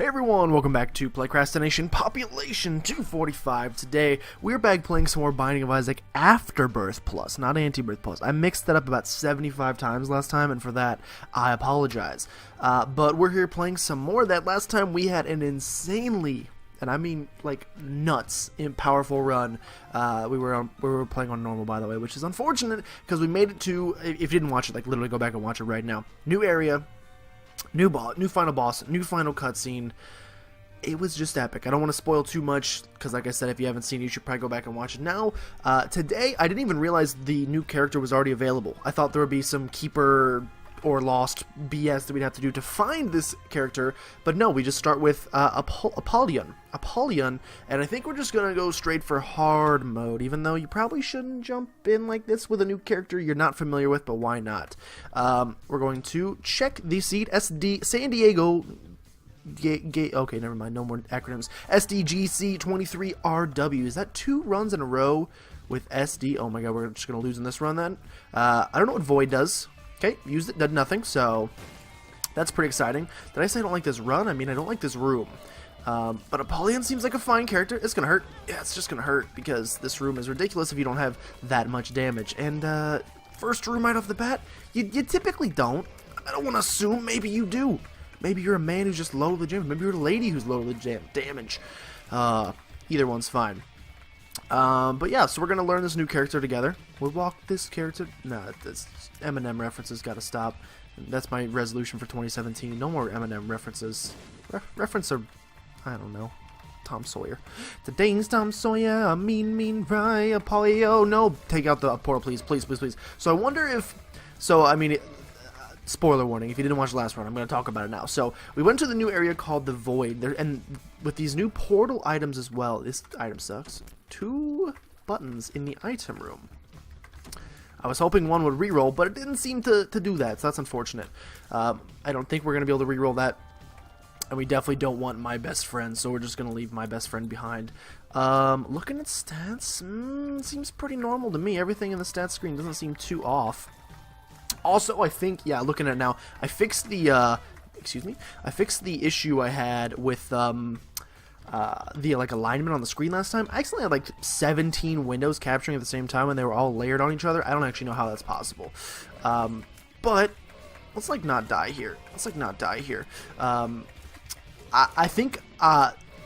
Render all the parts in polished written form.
Hey everyone, welcome back to PlaycrastiNation Population 245. Today, we're back playing some more Binding of Isaac Afterbirth Plus, not Antibirth Plus. I mixed that up about 75 times last time, and for that, I apologize. But we're here playing some more of that. Last time we had an insanely, and I mean like nuts, powerful run. We were playing on normal, by the way, which is unfortunate, because we made it to, if you didn't watch it, like literally go back and watch it right now. New area. New final boss, new final cutscene. It was just epic. I don't want to spoil too much, because like I said, if you haven't seen it, you should probably go back and watch it now. Today, I didn't even realize the new character was already available. I thought there would be some keeper or lost BS that we'd have to do to find this character, but no, we just start with Apollyon, and I think we're just gonna go straight for hard mode, even though you probably shouldn't jump in like this with a new character you're not familiar with, but why not? We're going to check the seat, San Diego, okay, never mind, no more acronyms, SDGC23RW, is that 2 runs in a row with SD? Oh my god, we're just gonna lose in this run then. I don't know what Void does. Okay, used it, did nothing, so that's pretty exciting. Did I say I don't like this run? I mean, I don't like this room. But Apollyon seems like a fine character. It's gonna hurt. Yeah, it's just gonna hurt, because this room is ridiculous if you don't have that much damage. And, first room right off the bat, you typically don't. I don't want to assume. Maybe you do. Maybe you're a man who's just low to the gym. Maybe you're a lady who's low to the damage. Either one's fine. But yeah, so we're gonna learn this new character together. We'll walk this character. Nah, this Eminem references gotta stop. That's my resolution for 2017. No more Eminem references. Reference a, I don't know, Tom Sawyer. Today's Tom Sawyer, a mean Rye, Apollyon. No, take out the portal, please. So I wonder if, I mean, spoiler warning, if you didn't watch the last one, I'm going to talk about it now. So, we went to the new area called the Void, and with these new portal items as well, this item sucks. 2 buttons in the item room. I was hoping one would reroll, but it didn't seem to do that, so that's unfortunate. I don't think we're going to be able to reroll that, and we definitely don't want my best friend, so we're just going to leave my best friend behind. Looking at stats, seems pretty normal to me. Everything in the stats screen doesn't seem too off. Also, I think, yeah, looking at it now, I fixed the, I fixed the issue I had with, the, like, alignment on the screen last time. I actually had, like, 17 windows capturing at the same time, and they were all layered on each other. I don't actually know how that's possible. But, let's, like, not die here. I think,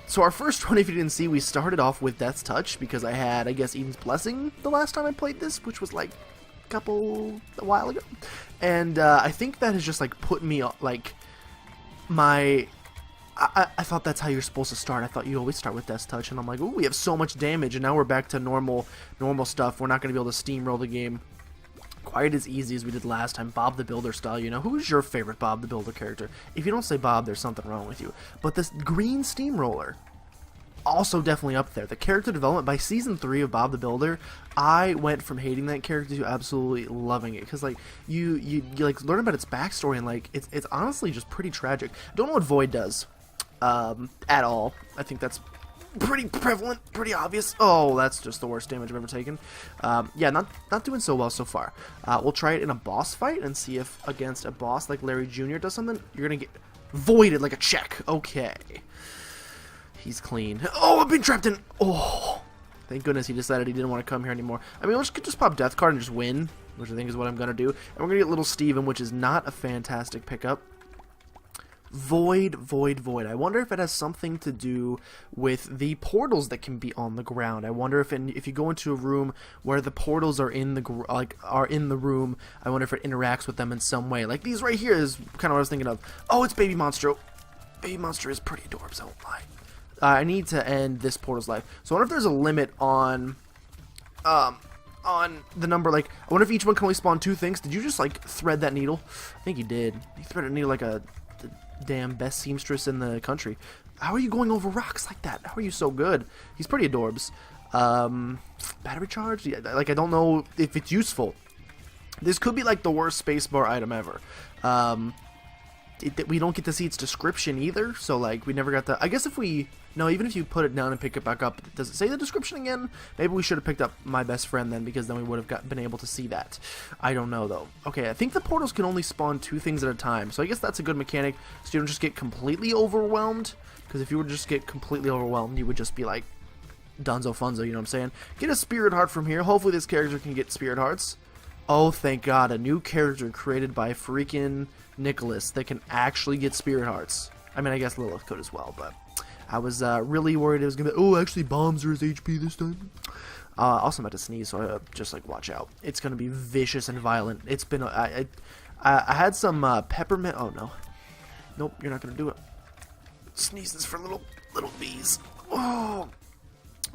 so our first run, if you didn't see, we started off with Death's Touch, because I had, I guess, Eden's Blessing the last time I played this, which was, like, a while ago, and I think that has just like put me like I thought that's how you're supposed to start. I thought you always start with Death's Touch, and I'm like, ooh, we have so much damage, and now we're back to normal stuff. We're not going to be able to steamroll the game quite as easy as we did last time. Bob the Builder style, you know. Who's your favorite Bob the Builder character? If you don't say Bob, there's something wrong with you. But this green steamroller, also definitely up there. The character development by season 3 of Bob the Builder, I went from hating that character to absolutely loving it, because like you like learn about its backstory, and like it's honestly just pretty tragic. Don't know what Void does at all. I think that's pretty prevalent, pretty obvious. Oh, that's just the worst damage I've ever taken. Yeah, not doing so well so far. We'll try it in a boss fight and see if against a boss like Larry Jr. does something. You're gonna get voided like a check. Okay. He's clean. Oh, I've been trapped in. Oh, thank goodness he decided he didn't want to come here anymore. I mean, let's just pop Death Card and just win, which I think is what I'm going to do. And we're going to get Little Steven, which is not a fantastic pickup. Void. I wonder if it has something to do with the portals that can be on the ground. I wonder if you go into a room where the portals are in the room, I wonder if it interacts with them in some way. Like these right here is kind of what I was thinking of. Oh, it's Baby Monstro. Baby Monster is pretty adorbs, I won't lie. I need to end this portal's life. So I wonder if there's a limit on the number, like, I wonder if each one can only spawn 2 things. Did you just, like, thread that needle? I think you did. You threaded a needle like the damn best seamstress in the country. How are you going over rocks like that? How are you so good? He's pretty adorbs. Battery charge? Yeah, like, I don't know if it's useful. This could be, like, the worst spacebar item ever. we don't get to see its description either, so like we never got the. I guess if we no, even if you put it down and pick it back up, does it say the description again? Maybe we should have picked up my best friend then, because then we would have been able to see that. I don't know though. Okay, I think the portals can only spawn 2 things at a time, so I guess that's a good mechanic, so you don't just get completely overwhelmed. Because if you would just get completely overwhelmed, you would just be like Dunzo Funzo, you know what I'm saying? Get a Spirit Heart from here. Hopefully this character can get Spirit Hearts. Oh, thank God, a new character created by freaking Nicholas that can actually get Spirit Hearts. I mean, I guess Lilith could as well, but I was really worried it was going to be, oh, actually bombs are his HP this time. Also, I'm about to sneeze, so just, like, watch out. It's going to be vicious and violent. It's been, I had some peppermint, oh, no. Nope, you're not going to do it. Sneezes for little bees. Oh.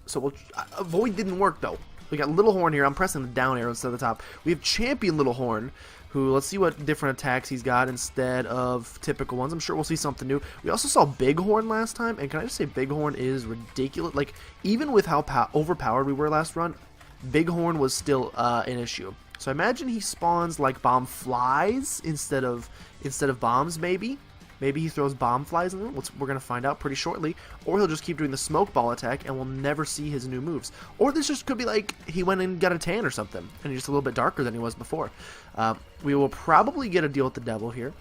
So, Void didn't work, though. We got Little Horn here. I'm pressing the down arrow instead of the top. We have Champion Little Horn, who, let's see what different attacks he's got instead of typical ones. I'm sure we'll see something new. We also saw Big Horn last time, and can I just say Big Horn is ridiculous. Like, even with how overpowered we were last run, Big Horn was still an issue. So I imagine he spawns like bomb flies instead of bombs, maybe. Maybe he throws bomb flies in the room. We're going to find out pretty shortly. Or he'll just keep doing the smoke ball attack and we'll never see his new moves. Or this just could be like he went and got a tan or something. And he's just a little bit darker than he was before. We will probably get a deal with the devil here.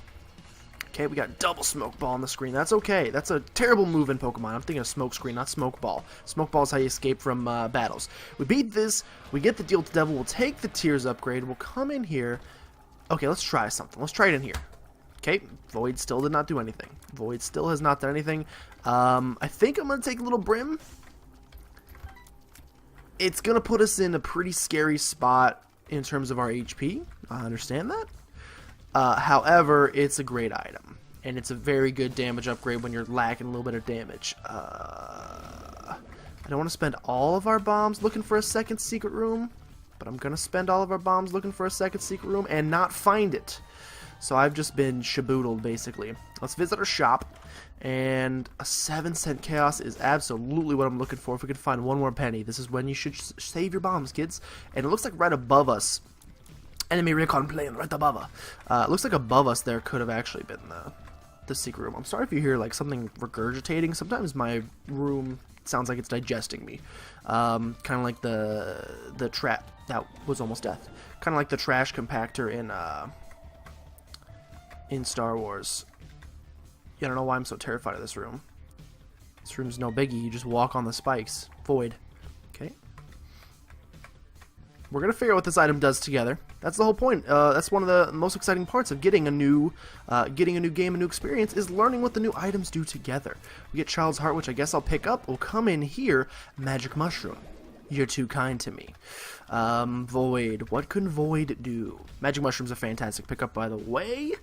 Okay, we got double smoke ball on the screen. That's okay. That's a terrible move in Pokemon. I'm thinking of smoke screen, not smoke ball. Smoke ball is how you escape from battles. We beat this. We get the deal with the devil. We'll take the Tears upgrade. We'll come in here. Okay, let's try something. Let's try it in here. Okay, Void still did not do anything. Void still has not done anything. I think I'm going to take a little Brim. It's going to put us in a pretty scary spot in terms of our HP. I understand that. However, it's a great item. And it's a very good damage upgrade when you're lacking a little bit of damage. I don't want to spend all of our bombs looking for a second secret room. But I'm going to spend all of our bombs looking for a second secret room and not find it. So I've just been shaboodled, basically. Let's visit our shop, and a 7-cent chaos is absolutely what I'm looking for. If we could find one more penny, this is when you should save your bombs, kids. And it looks like right above us, enemy recon plane right above us. It looks like above us there could have actually been the secret room. I'm sorry if you hear like something regurgitating. Sometimes my room sounds like it's digesting me. Kind of like the trap that was almost death. Kind of like the trash compactor in Star Wars. Yeah, I don't know why I'm so terrified of this room. This room's no biggie. You just walk on the spikes. Void. Okay. We're going to figure out what this item does together. That's the whole point. That's one of the most exciting parts of getting a new game, a new experience, is learning what the new items do together. We get Child's Heart, which I guess I'll pick up. We'll come in here. Magic Mushroom. You're too kind to me. Void. What can Void do? Magic Mushroom's a fantastic pickup, by the way.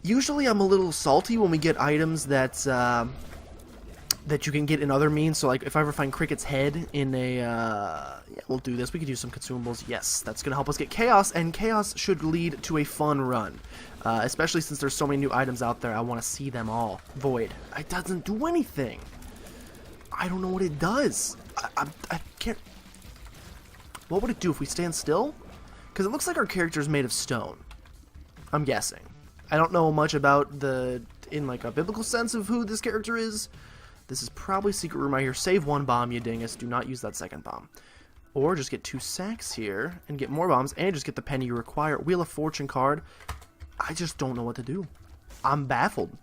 Usually I'm a little salty when we get items that you can get in other means. So like if I ever find Cricket's head in a yeah, we'll do this. We could use some consumables. Yes, that's gonna help us get Chaos, and Chaos should lead to a fun run. Especially since there's so many new items out there. I want to see them all. Void. It doesn't do anything. I don't know what it does. I can't. What would it do if we stand still? Because it looks like our character is made of stone. I'm guessing. I don't know much about in like a biblical sense of who this character is. This is probably secret room right here. Save one bomb, you dingus. Do not use that second bomb. Or just get 2 sacks here and get more bombs and just get the penny you require. Wheel of Fortune card. I just don't know what to do. I'm baffled.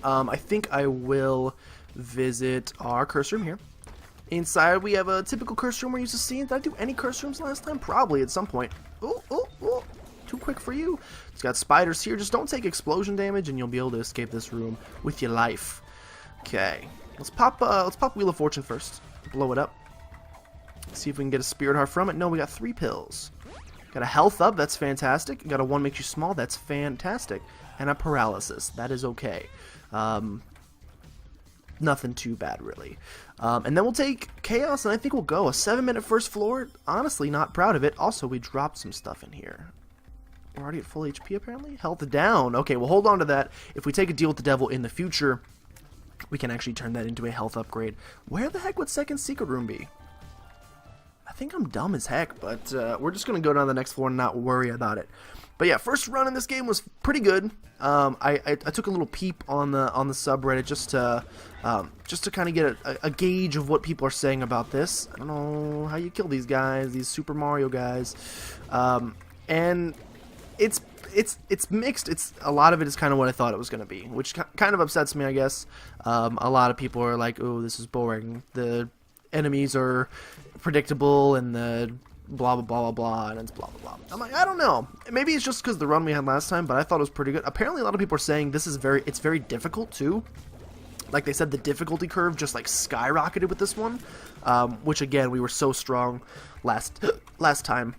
I think I will visit our curse room here. Inside we have a typical curse room we're used to seeing. Did I do any curse rooms last time? Probably at some point. Oh, oh, oh. Too quick for you. It's got spiders here. Just don't take explosion damage and you'll be able to escape this room with your life. Okay. Let's pop Wheel of Fortune first. Blow it up. See if we can get a Spirit Heart from it. No, we got 3 pills. Got a health up. That's fantastic. Got a 1 makes you small. That's fantastic. And a paralysis. That is okay. Nothing too bad, really. And then we'll take Chaos, and I think we'll go. A 7-minute first floor. Honestly, not proud of it. Also, we dropped some stuff in here. We're already at full HP, apparently. Health down. Okay, we'll hold on to that. If we take a deal with the devil in the future, we can actually turn that into a health upgrade. Where the heck would second secret room be? I think I'm dumb as heck, but we're just going to go down the next floor and not worry about it. But yeah, first run in this game was pretty good. I took a little peep on the subreddit just to kind of get a gauge of what people are saying about this. I don't know how you kill these guys, these Super Mario guys, and it's mixed. A lot of it is kind of what I thought it was going to be, which kind of upsets me, I guess. A lot of people are like, "Oh, this is boring. The enemies are predictable, and the blah blah blah blah blah, and it's blah blah blah." I'm like, I don't know. Maybe it's just because the run we had last time, but I thought it was pretty good. Apparently, a lot of people are saying it's very difficult too. Like they said, the difficulty curve just like skyrocketed with this one, which again, we were so strong last time.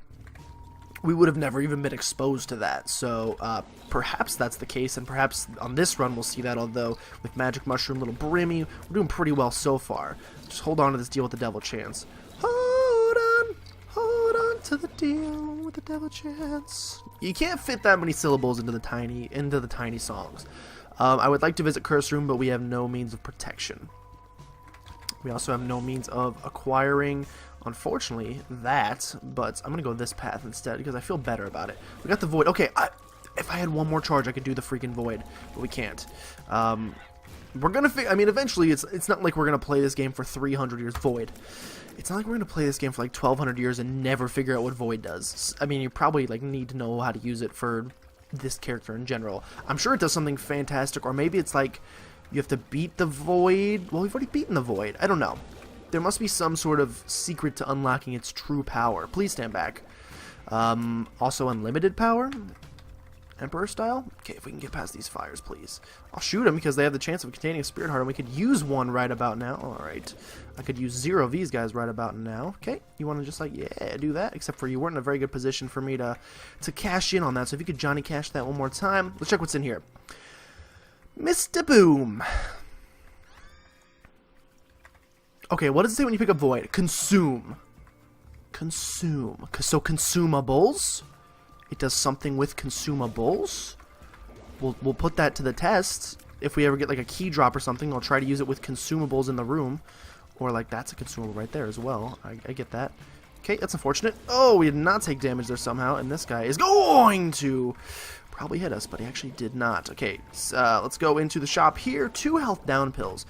We would have never even been exposed to that. So perhaps that's the case, and perhaps on this run we'll see that. Although with Magic Mushroom, Little Brimmy, we're doing pretty well so far. Just hold on to this deal with the Devil Chance. Hold on to the deal with the Devil Chance. You can't fit that many syllables into the tiny songs. I would like to visit Curse Room, but we have no means of protection. We also have no means of acquiring, unfortunately, that, but I'm going to go this path instead because I feel better about it. We got the Void. Okay, if I had one more charge, I could do the freaking Void, but we can't. We're going to I mean, eventually, it's not like we're going to play this game for 300 years. Void. It's not like we're going to play this game for like 1,200 years and never figure out what Void does. I mean, you probably like need to know how to use it for this character in general. I'm sure it does something fantastic, or maybe it's like you have to beat the Void. Well, we've already beaten the Void. I don't know. There must be some sort of secret to unlocking its true power. Please stand back. Also unlimited power? Emperor style? Okay, if we can get past these fires, please. I'll shoot them because they have the chance of containing a Spirit Heart, and we could use one right about now. Alright. I could use 0 of these guys right about now. Okay, you want to just like, yeah, do that? Except for you weren't in a very good position for me to cash in on that. So if you could Johnny Cash that one more time. Let's check what's in here. Mr. Boom. Okay, what does it say when you pick up Void? Consume. Consume. So consumables. It does something with consumables. We'll put that to the test. If we ever get like a key drop or something, I'll try to use it with consumables in the room. Or like that's a consumable right there as well. I get that. Okay, that's unfortunate. Oh, we did not take damage there somehow. And this guy is going to probably hit us, but he actually did not. Okay, let's go into the shop here. 2 health down pills.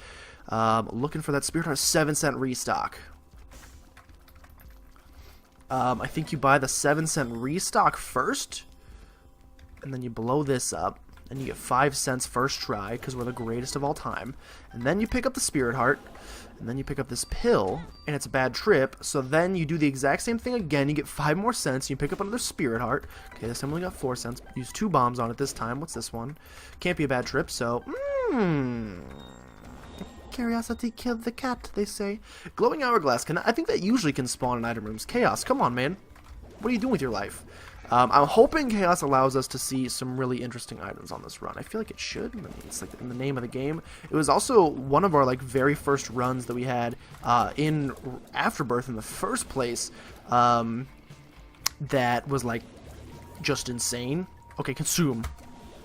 Looking for that Spirit Heart 7-cent restock. I think you buy the 7-cent restock first, and then you blow this up, and you get 5 cents first try, because we're the greatest of all time. And then you pick up the Spirit Heart, and then you pick up this pill, and it's a bad trip, so then you do the exact same thing again, you get 5 more cents, and you pick up another Spirit Heart. Okay, this time we only got 4 cents. Use 2 bombs on it this time. What's this one? Can't be a bad trip, so, curiosity killed the cat, they say. Glowing hourglass. I think that usually can spawn in item rooms. Chaos, come on, man. What are you doing with your life? I'm hoping Chaos allows us to see some really interesting items on this run. I feel like it should. I mean, it's like in the name of the game. It was also one of our like very first runs that we had in Afterbirth in the first place. That was like just insane. Okay, consume.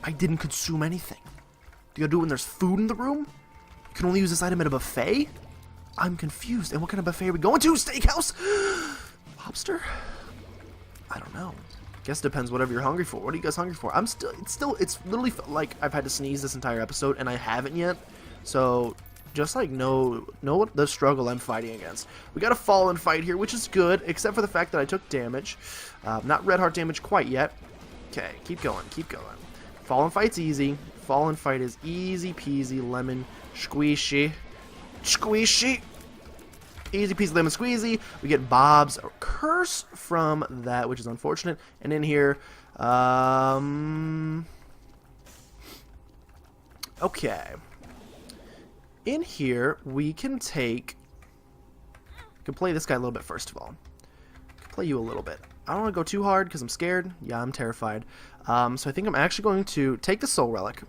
I didn't consume anything. Do you gotta do it when there's food in the room? Can only use this item at a buffet? I'm confused. And what kind of buffet are we going to? Steakhouse? Lobster? I don't know. Guess it depends whatever you're hungry for. What are you guys hungry for? It's literally like I've had to sneeze this entire episode and I haven't yet. So just like know what the struggle I'm fighting against. We got a fallen fight here, which is good, except for the fact that I took damage. Not red heart damage quite yet. Okay, keep going, keep going. Fallen fight's easy. Fallen fight is easy peasy lemon squeezy. Squeezy. Easy peasy lemon squeezy. We get Bob's curse from that, which is unfortunate. And in here, okay. In here, we can play this guy a little bit first of all. Play you a little bit. I don't want to go too hard because I'm scared. Yeah, I'm terrified. So I think I'm actually going to take the Soul Relic.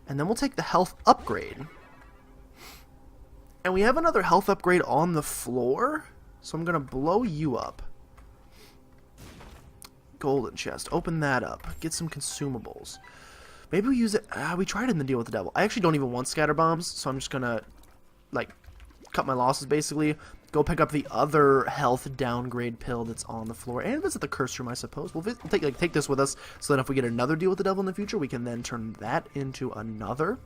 And then we'll take the health upgrade. And we have another health upgrade on the floor. So I'm going to blow you up. Golden chest. Open that up. Get some consumables. Maybe we use it. We tried it in the deal with the devil. I actually don't even want scatter bombs. So I'm just going to, like, cut my losses basically, go pick up the other health downgrade pill that's on the floor, and visit the curse room, I suppose. We'll take this with us, so that if we get another deal with the devil in the future, we can then turn that into another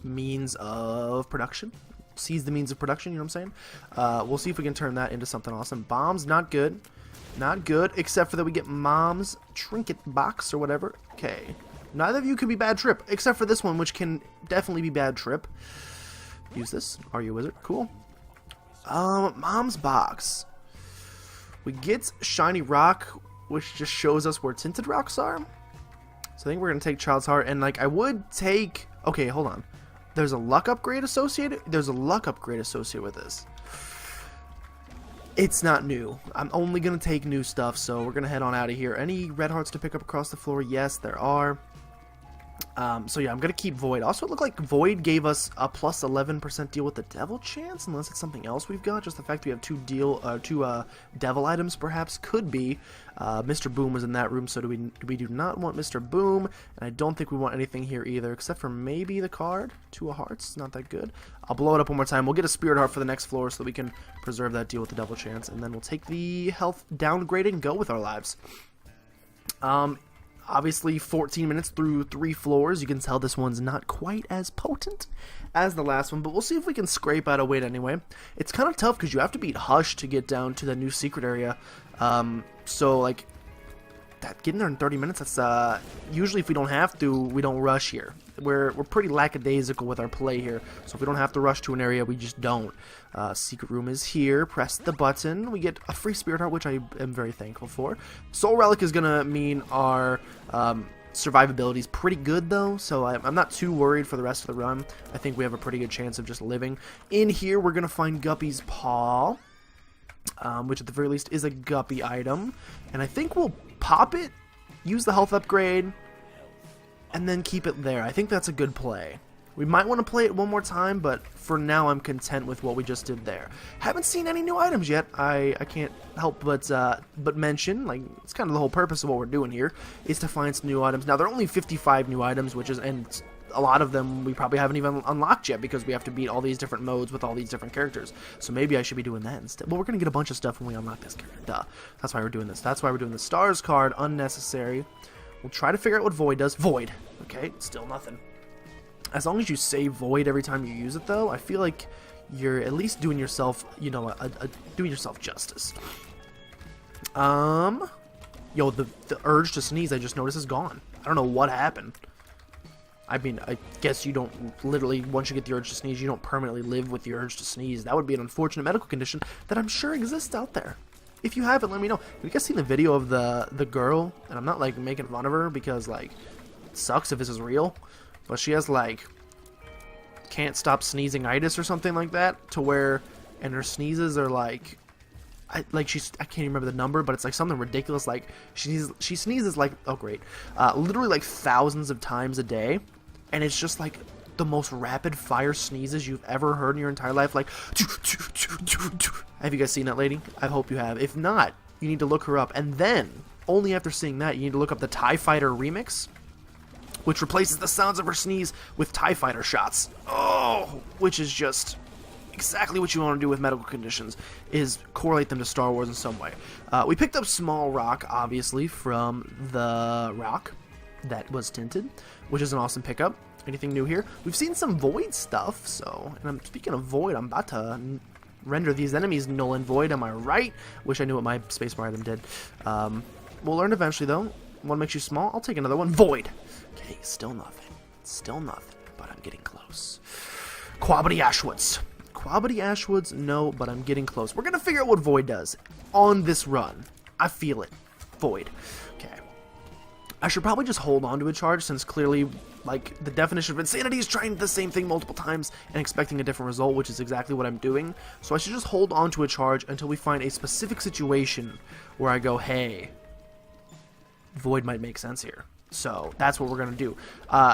means of production. Seize the means of production, you know what I'm saying? We'll see if we can turn that into something awesome. Bombs, not good. Not good, except for that we get Mom's trinket box or whatever. Okay. Neither of you could be bad trip, except for this one, which can definitely be bad trip. Use this. Are you a wizard? Cool. Mom's box. We get shiny rock, which just shows us where tinted rocks are. So I think we're going to take Child's Heart, and like I would take... Okay, hold on. There's a luck upgrade associated? There's a luck upgrade associated with this. It's not new. I'm only going to take new stuff, so we're going to head on out of here. Any red hearts to pick up across the floor? Yes, there are. So yeah, I'm going to keep Void. Also, it looked like Void gave us a plus 11% deal with the Devil chance, unless it's something else we've got. Just the fact we have two Devil items, perhaps, could be. Mr. Boom was in that room, so we do not want Mr. Boom, and I don't think we want anything here either, except for maybe the card. 2 of Hearts, it's not that good. I'll blow it up one more time. We'll get a Spirit Heart for the next floor so that we can preserve that deal with the Devil chance, and then we'll take the health downgrading and go with our lives. Obviously, 14 minutes through 3 floors. You can tell this one's not quite as potent as the last one, but we'll see if we can scrape out a weight anyway. It's kind of tough because you have to beat Hush to get down to the new secret area. So, like, getting there in 30 minutes, that's, usually if we don't have to, we don't rush here. We're pretty lackadaisical with our play here, so if we don't have to rush to an area, we just don't. Secret room is here. Press the button. We get a free Spirit Heart, which I am very thankful for. Soul Relic is going to mean our survivability is pretty good, though, so I'm not too worried for the rest of the run. I think we have a pretty good chance of just living. In here, we're going to find Guppy's Paw, which at the very least is a Guppy item, and I think we'll pop it, use the health upgrade, and then keep it there. I think that's a good play. We might want to play it one more time, but for now I'm content with what we just did there. Haven't seen any new items yet. I can't help but mention, like, it's kind of the whole purpose of what we're doing here, is to find some new items. Now, there are only 55 new items, which is, and a lot of them we probably haven't even unlocked yet because we have to beat all these different modes with all these different characters. So maybe I should be doing that instead. Well, we're going to get a bunch of stuff when we unlock this character. Duh. That's why we're doing this. That's why we're doing the Stars card. Unnecessary. We'll try to figure out what Void does. Void. Okay, still nothing. As long as you say Void every time you use it, though, I feel like you're at least doing yourself, you know, doing yourself justice. Yo, the urge to sneeze I just noticed is gone. I don't know what happened. I mean, I guess you don't literally, once you get the urge to sneeze, you don't permanently live with the urge to sneeze. That would be an unfortunate medical condition that I'm sure exists out there. If you haven't, let me know. Have you guys seen the video of the girl? And I'm not, like, making fun of her because, like, it sucks if this is real. But she has, like, can't stop sneezing-itis or something like that, to where, and her sneezes are, like, I can't even remember the number, but it's, like, something ridiculous. Like, she sneezes, like, oh, great, literally, like, thousands of times a day. And it's just, like, the most rapid-fire sneezes you've ever heard in your entire life. Like, have you guys seen that lady? I hope you have. If not, you need to look her up. And then, only after seeing that, you need to look up the TIE Fighter remix, which replaces the sounds of her sneeze with TIE Fighter shots. Oh, which is just exactly what you want to do with medical conditions, is correlate them to Star Wars in some way. We picked up Small Rock, obviously, from the rock that was tinted, which is an awesome pickup. Anything new here? We've seen some Void stuff, so, and I'm speaking of Void, I'm about to render these enemies null and void, am I right? Wish I knew what my spacebar item did. We'll learn eventually, though. One makes you small, I'll take another one. Void! Okay, still nothing. Still nothing, but I'm getting close. Quabity Ashwoods. Quabity Ashwoods, no, but I'm getting close. We're gonna figure out what Void does on this run. I feel it. Void. Okay. I should probably just hold on to a charge, since clearly, like, the definition of insanity is trying the same thing multiple times and expecting a different result, which is exactly what I'm doing. So I should just hold on to a charge until we find a specific situation where I go, hey, Void might make sense here. So that's what we're going to do.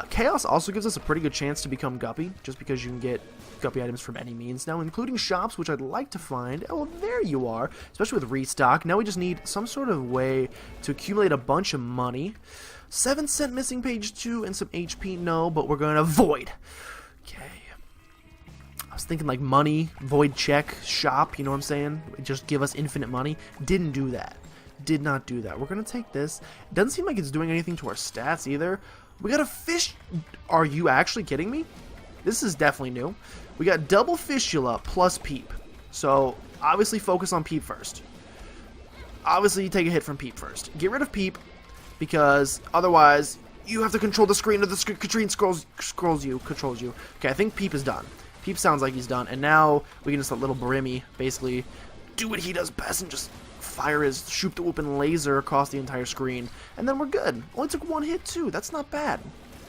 Chaos also gives us a pretty good chance to become Guppy, just because you can get Guppy items from any means now, including shops, which I'd like to find. Oh, there you are, especially with restock. Now we just need some sort of way to accumulate a bunch of money. 7 cent missing page 2 and some HP, no, but we're going to Void. Okay. was thinking like money, void check, shop, you know what I'm saying? Just give us infinite money. Didn't do that. Did not do that. We're going to take this. It doesn't seem like it's doing anything to our stats either. We got a fish. Are you actually kidding me? This is definitely new. We got double fistula plus peep. So obviously focus on peep first. Obviously you take a hit from peep first. Get rid of peep because otherwise you have to control the screen or the screen controls you. Okay, I think peep is done. Peep sounds like he's done. And now we can just let little Brimmy basically do what he does best and just fire his shoot the whoopin' laser across the entire screen. And then we're good. Only took one hit too. That's not bad.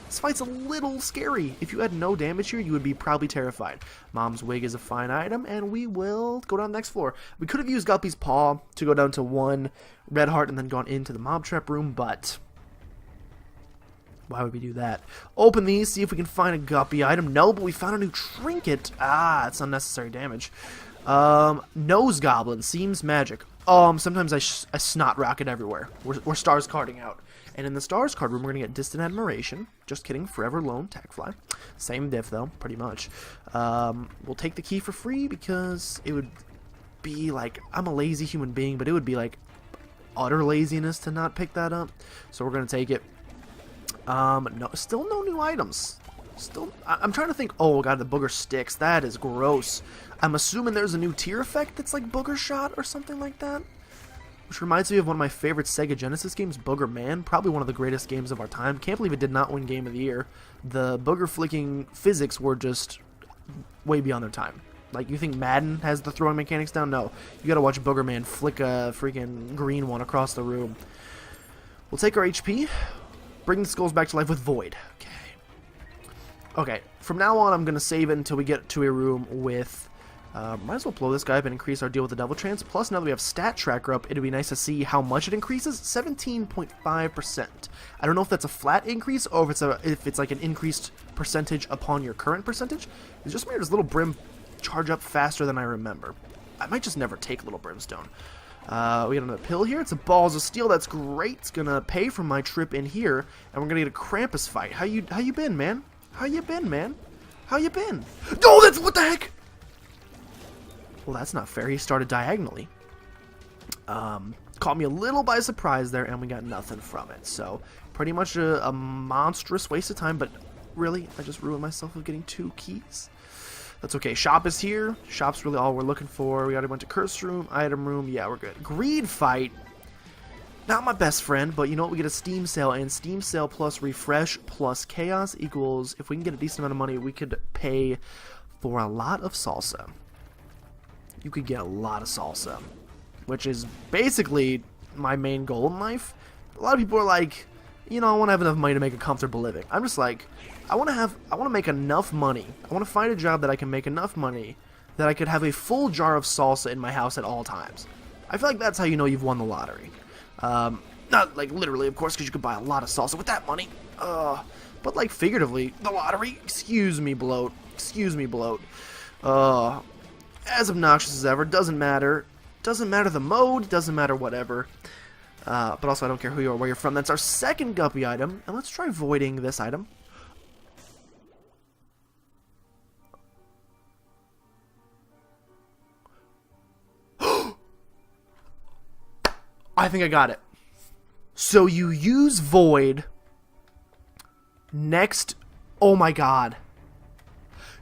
This fight's a little scary. If you had no damage here, you would be probably terrified. Mom's wig is a fine item, and we will go down the next floor. We could have used Guppy's paw to go down to 1 red heart and then gone into the mob trap room, but why would we do that? Open these, see if we can find a Guppy item. No, but we found a new trinket. Ah, it's unnecessary damage. Nose Goblin seems magic. Sometimes I snot rocket everywhere. We're stars carding out. And in the stars card room, we're going to get Distant Admiration. Just kidding. Forever Lone Tagfly. Same diff, though. Pretty much. We'll take the key for free because it would be like... I'm a lazy human being, but it would be like utter laziness to not pick that up. So we're going to take it. No, still no new items. Still... I'm trying to think... Oh, God, the booger sticks. That is gross. I'm assuming there's a new tier effect that's like Booger Shot or something like that. Which reminds me of one of my favorite Sega Genesis games, Booger Man. Probably one of the greatest games of our time. Can't believe it did not win Game of the Year. The booger flicking physics were just way beyond their time. Like, you think Madden has the throwing mechanics down? No. You gotta watch Booger Man flick a freaking green one across the room. We'll take our HP. Bring the skulls back to life with Void. Okay, from now on I'm gonna save it until we get to a room with... might as well blow this guy up and increase our deal with the Devil Trance. Plus, now that we have Stat Tracker up, it'd be nice to see how much it increases. 17.5%. I don't know if that's a flat increase or if it's like an increased percentage upon your current percentage. It's just made this little Brim charge up faster than I remember. I might just never take Little Brimstone. We got another pill here. It's a Balls of Steel. That's great. It's gonna pay for my trip in here, and we're gonna get a Krampus fight. How you been, man? How you been, man? How you been? Oh, that's what the heck? Well, that's not fair. He started diagonally. Caught me a little by surprise there, and we got nothing from it. So, pretty much a monstrous waste of time, but really, I just ruined myself with getting 2 keys. That's okay. Shop is here. Shop's really all we're looking for. We got a bunch of curse room, item room. Yeah, we're good. Greed fight. Not my best friend, but you know what? We get a Steam sale, and Steam sale plus refresh plus chaos equals, if we can get a decent amount of money, we could pay for a lot of salsa. You could get a lot of salsa, which is basically my main goal in life. A lot of people are like, you know, I want to have enough money to make a comfortable living. I'm just like, I want to make enough money. I want to find a job that I can make enough money that I could have a full jar of salsa in my house at all times. I feel like that's how you know you've won the lottery. Not like literally, of course, because you could buy a lot of salsa with that money. But like figuratively, the lottery. Excuse me, bloat. Excuse me, bloat. As obnoxious as ever. Doesn't matter. Doesn't matter the mode. Doesn't matter whatever. But also, I don't care who you are, where you're from. That's our second Guppy item. And let's try voiding this item. I think I got it. So you use Void next... Oh my god.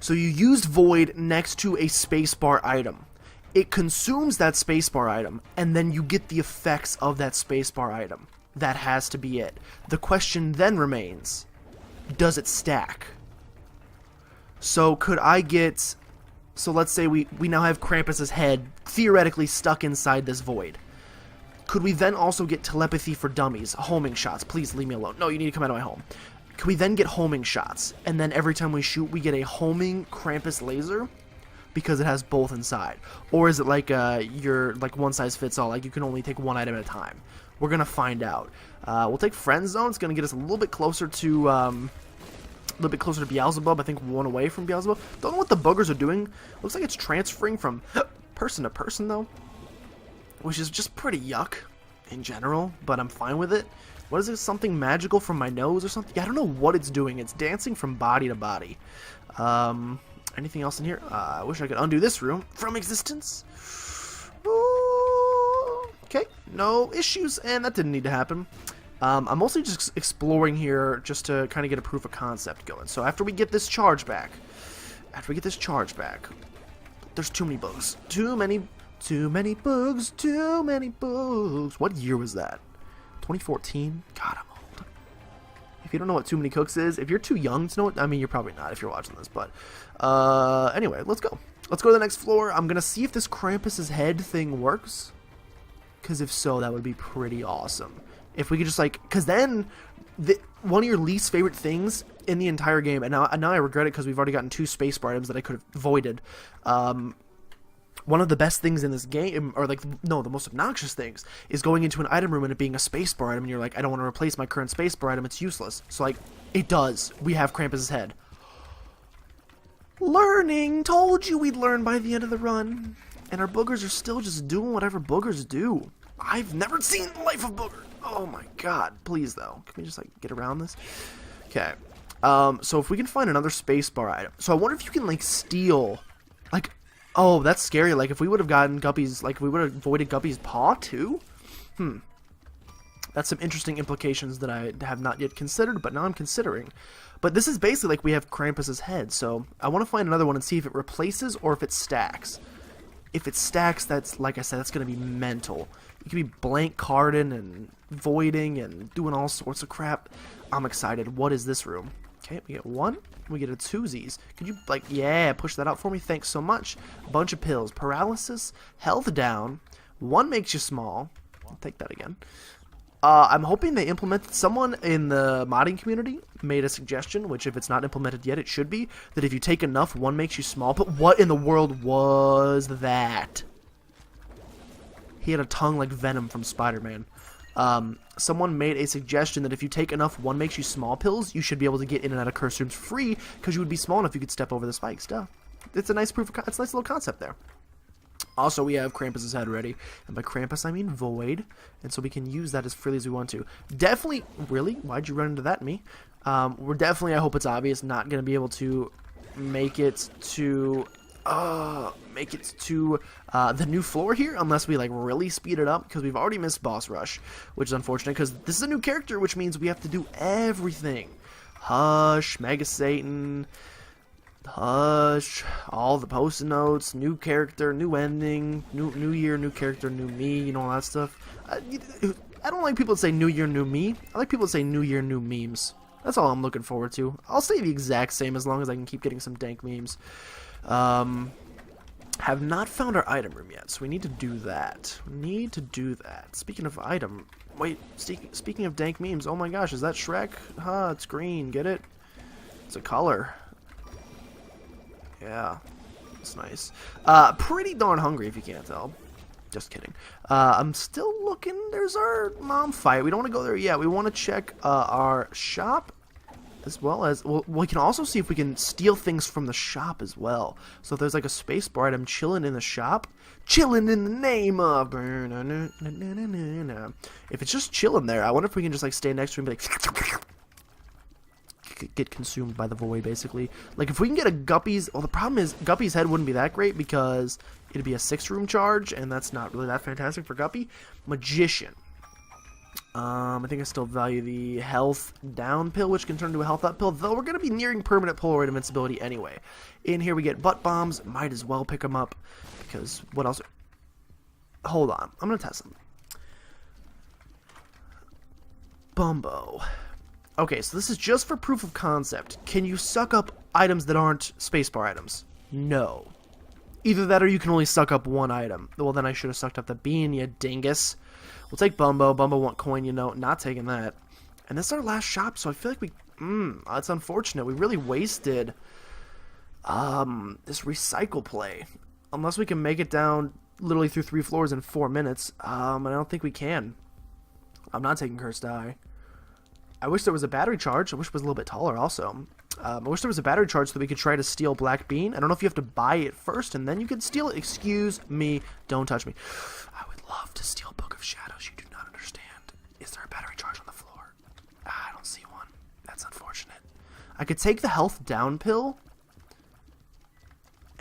So you used Void next to a spacebar item. It consumes that spacebar item, and then you get the effects of that spacebar item. That has to be it. The question then remains, does it stack? So could I get... So let's say we now have Krampus's head theoretically stuck inside this Void. Could we then also get telepathy for dummies, homing shots? Please leave me alone. No, you need to come out of my home. Could we then get homing shots? And then every time we shoot, we get a homing Krampus laser? Because it has both inside. Or is it like you're like one size fits all, like you can only take one item at a time? We're gonna find out. We'll take Friend Zone. It's gonna get us a little bit closer to Beelzebub. I think one away from Beelzebub. Don't know what the boogers are doing. Looks like it's transferring from person to person though, which is just pretty yuck in general, but I'm fine with it. What is it? Something magical from my nose or something? Yeah, I don't know what it's doing. It's dancing from body to body. Anything else in here? I wish I could undo this room from existence. Ooh, okay, no issues, and that didn't need to happen. I'm mostly just exploring here just to kind of get a proof of concept going. So after we get this charge back, there's too many bugs. Too many bugs. What year was that? 2014? God, I'm old. If you don't know what Too Many Cooks is, if you're too young to know it, I mean, you're probably not if you're watching this, but anyway, let's go. Let's go to the next floor. I'm going to see if this Krampus's head thing works, because if so, that would be pretty awesome. If we could just, like, because then one of your least favorite things in the entire game, and now I regret it because we've already gotten 2 spacebar items that I could have avoided. One of the best things in this game, or like, no, the most obnoxious things, is going into an item room and it being a spacebar item, and you're like, I don't want to replace my current spacebar item, it's useless. So, like, it does. We have Krampus's head. Learning! Told you we'd learn by the end of the run. And our boogers are still just doing whatever boogers do. I've never seen the life of booger. Oh my god. Please, though. Can we just, like, get around this? Okay. So if we can find another spacebar item. So I wonder if you can, like, steal, like, oh, that's scary. Like, if we would have gotten Guppy's, like, if we would have avoided Guppy's paw, too? That's some interesting implications that I have not yet considered, but now I'm considering. But this is basically like we have Krampus's head, so I want to find another one and see if it replaces or if it stacks. If it stacks, that's, like I said, that's going to be mental. You can be blank carding and voiding and doing all sorts of crap. I'm excited. What is this room? Okay, we get 1. We get a twosies. Could you, like, yeah, push that out for me? Thanks so much. A bunch of pills. Paralysis, health down. 1 makes you small. I'll take that again. I'm hoping they implemented, someone in the modding community made a suggestion, which if it's not implemented yet, it should be, that if you take enough, 1 makes you small. But what in the world was that? He had a tongue like Venom from Spider-Man. Someone made a suggestion that if you take enough 1 makes you small pills, you should be able to get in and out of cursed rooms free, because you would be small enough you could step over the spikes. Duh. It's a nice proof of, it's a nice little concept there. Also, we have Krampus's head ready, and by Krampus I mean Void, and so we can use that as freely as we want to. Definitely, really? Why'd you run into that, me? We're definitely, I hope it's obvious, not going to be able to make it to the new floor here, unless we, like, really speed it up, because we've already missed Boss Rush, which is unfortunate, because this is a new character, which means we have to do everything. Hush, Mega Satan, Hush, all the post-it notes, new character, new ending, new year, new character, new me, you know, all that stuff. I don't like people that say new year, new me. I like people that say new year, new memes. That's all I'm looking forward to. I'll stay the exact same as long as I can keep getting some dank memes. Have not found our item room yet, so we need to do that. Speaking of item, wait, speaking of dank memes, oh my gosh, is that Shrek? Huh, it's green, get it? It's a color. Yeah, it's nice. Pretty darn hungry, if you can't tell. Just kidding. I'm still looking. There's our mom fight. We don't want to go there yet. We want to check our shop, as well as, well, we can also see if we can steal things from the shop as well. So if there's like a spacebar item chilling in the shop, chilling in the name of, if it's just chilling there, I wonder if we can just like stay next to him and be like, get consumed by the void, basically. Like, if we can get a Guppy's, well, the problem is Guppy's head wouldn't be that great because it'd be a 6-room charge, and that's not really that fantastic for Guppy. Magician. I think I still value the health down pill, which can turn into a health up pill, though we're going to be nearing permanent Polaroid invincibility anyway. In here we get butt bombs. Might as well pick them up, because what else? Hold on. I'm going to test them. Bumbo. Okay, so this is just for proof of concept. Can you suck up items that aren't spacebar items? No. Either that or you can only suck up 1 item. Well, then I should have sucked up the bean, you dingus. We'll take Bumbo. Bumbo want coin, you know. Not taking that. And this is our last shop, so I feel like we... that's unfortunate. We really wasted this recycle play. Unless we can make it down literally through 3 floors in 4 minutes. And I don't think we can. I'm not taking Cursed Eye. I wish there was a battery charge. I wish it was a little bit taller also. I wish there was a battery charge so that we could try to steal Black Bean. I don't know if you have to buy it first and then you can steal it. Excuse me. Don't touch me. I would love to steal Book of Shadows. You do not understand. Is there a battery charge on the floor? I don't see one. That's unfortunate. I could take the health down pill.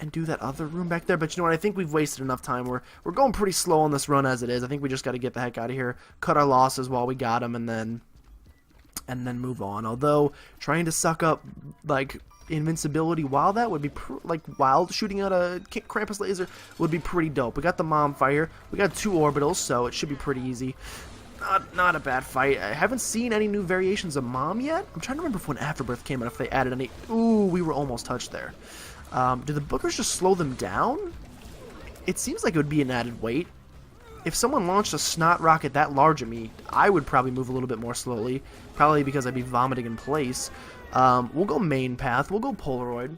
and do that other room back there. But you know what? I think we've wasted enough time. We're going pretty slow on this run as it is. I think we just got to get the heck out of here, cut our losses while we got them, and then move on. Although trying to suck up like invincibility while that would be while shooting out a Krampus laser would be pretty dope. We got the mom fire. We got 2 orbitals, so it should be pretty easy. Not a bad fight. I haven't seen any new variations of Mom yet. I'm trying to remember if when Afterbirth came out, if they added any. Ooh, we were almost touched there. Do the bookers just slow them down? It seems like it would be an added weight. If someone launched a snot rocket that large at me, I would probably move a little bit more slowly. Probably because I'd be vomiting in place. We'll go main path. We'll go Polaroid.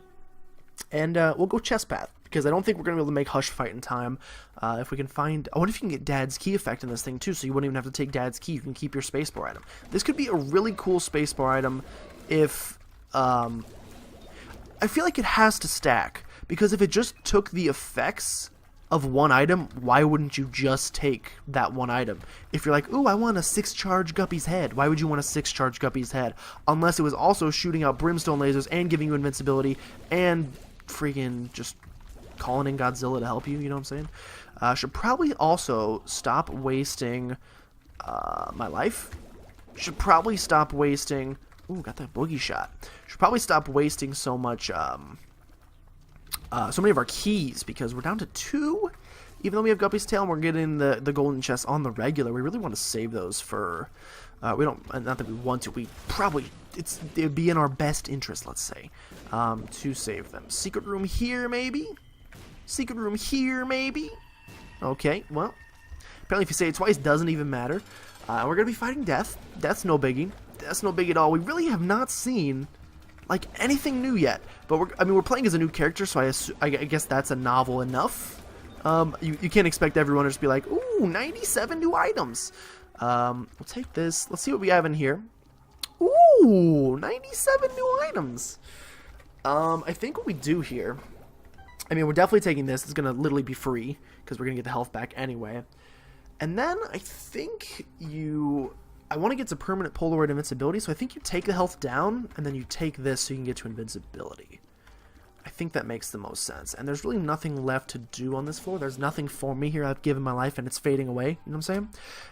And we'll go chest path. Because I don't think we're going to be able to make Hush Fight in time. If we can find... I wonder if you can get Dad's Key effect in this thing, too, so you wouldn't even have to take Dad's Key. You can keep your spacebar item. This could be a really cool spacebar item if... I feel like it has to stack. Because if it just took the effects of one item, why wouldn't you just take that one item? If you're like, ooh, I want a 6-charge Guppy's head. Why would you want a 6-charge Guppy's head? Unless it was also shooting out brimstone lasers and giving you invincibility and freaking just... calling in Godzilla to help you, you know what I'm saying? Should probably also stop wasting my life. Should probably stop wasting... Ooh, got that boogie shot. Should probably stop wasting so much... so many of our keys, because we're down to 2. Even though we have Guppy's Tail and we're getting the golden chest on the regular, we really want to save those for... we don't... Not that we want to. We probably... It would be in our best interest, let's say, to save them. Secret room here, maybe? Secret room here, maybe? Okay, well, apparently if you say it twice, doesn't even matter. We're going to be fighting Death. Death's no biggie. Death's no biggie at all. We really have not seen, like, anything new yet. But, we're playing as a new character, so I guess that's a novel enough. You can't expect everyone to just be like, ooh, 97 new items. We'll take this. Let's see what we have in here. Ooh, 97 new items. I think what we do here... we're definitely taking this. It's going to literally be free, because we're going to get the health back anyway. And then, I think I want to get to permanent Polaroid invincibility, so I think you take the health down, and then you take this so you can get to invincibility. I think that makes the most sense. And there's really nothing left to do on this floor. There's nothing for me here I've given my life, and it's fading away. You know what I'm saying?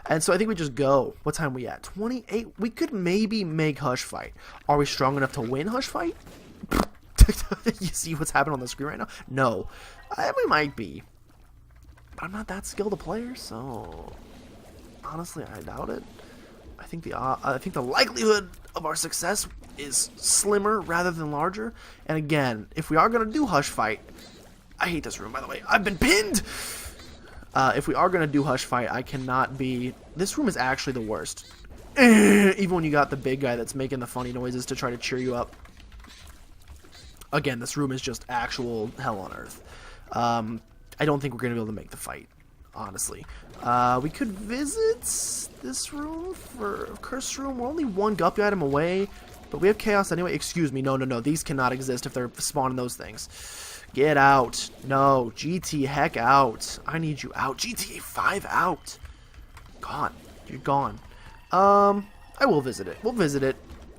And so I think we just go. What time are we at? 28? We could maybe make Hush Fight. Are we strong enough to win Hush Fight? You see what's happening on the screen right now? No. We might be. But I'm not that skilled a player, so... Honestly, I doubt it. I think the likelihood of our success is slimmer rather than larger. And again, if we are going to do Hush Fight... I hate this room, by the way. I've been pinned! If we are going to do Hush Fight, I cannot be... This room is actually the worst. Even when you got the big guy that's making the funny noises to try to cheer you up. Again, this room is just actual hell on earth. I don't think we're going to be able to make the fight, honestly. We could visit this room for Cursed Room. We're only 1 Guppy item away, but we have Chaos anyway. Excuse me, no. These cannot exist if they're spawning those things. Get out. No, GT, heck out. I need you out. GTA 5 out. Gone. You're gone. I will visit it. We'll visit it.